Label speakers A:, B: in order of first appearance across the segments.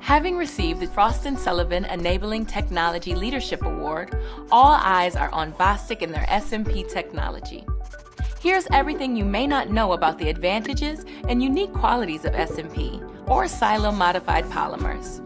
A: Having received the Frost & Sullivan Enabling Technology Leadership Award, all eyes are on Bostik and their SMP technology. Here's everything you may not know about the advantages and unique qualities of SMP, or Silyl Modified Polymers.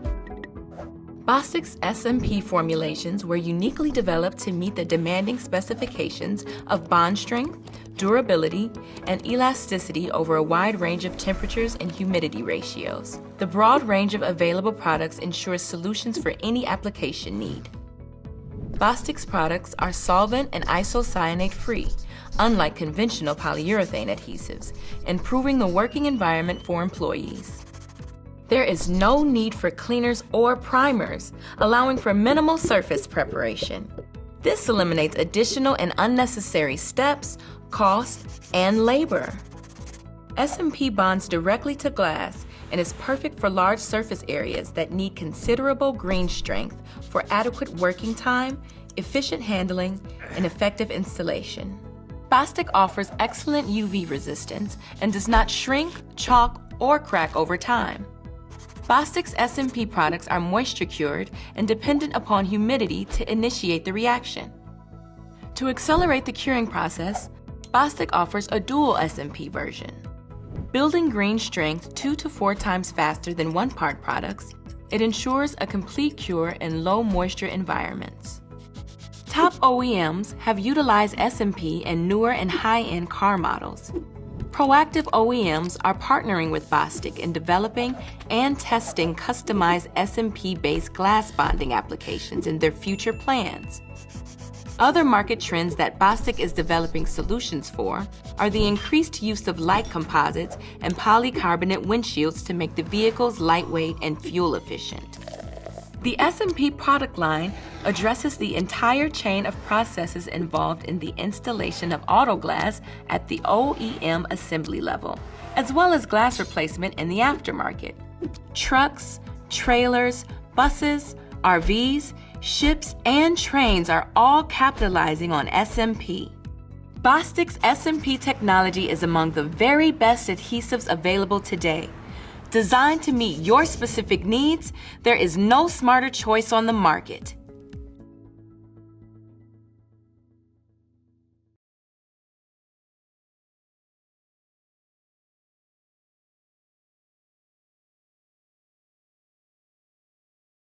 A: Bostik's SMP formulations were uniquely developed to meet the demanding specifications of bond strength, durability, and elasticity over a wide range of temperatures and humidity ratios. The broad range of available products ensures solutions for any application need. Bostik's products are solvent and isocyanate-free, unlike conventional polyurethane adhesives, improving the working environment for employees. There is no need for cleaners or primers, allowing for minimal surface preparation. This eliminates additional and unnecessary steps, costs, and labor. SMP bonds directly to glass and is perfect for large surface areas that need considerable green strength for adequate working time, efficient handling, and effective installation. Bostik offers excellent UV resistance and does not shrink, chalk, or crack over time. Bostik's SMP products are moisture cured and dependent upon humidity to initiate the reaction. To accelerate the curing process, Bostik offers a dual SMP version. Building green strength 2 to 4 times faster than one-part products, it ensures a complete cure in low moisture environments. Top OEMs have utilized SMP in newer and high-end car models. Proactive OEMs are partnering with Bostik in developing and testing customized SMP-based glass bonding applications in their future plans. Other market trends that Bostik is developing solutions for are the increased use of light composites and polycarbonate windshields to make the vehicles lightweight and fuel efficient. The SMP product line addresses the entire chain of processes involved in the installation of auto glass at the OEM assembly level, as well as glass replacement in the aftermarket. Trucks, trailers, buses, RVs, ships, and trains are all capitalizing on SMP. Bostik's SMP technology is among the very best adhesives available today. Designed to meet your specific needs, there is no smarter choice on the market.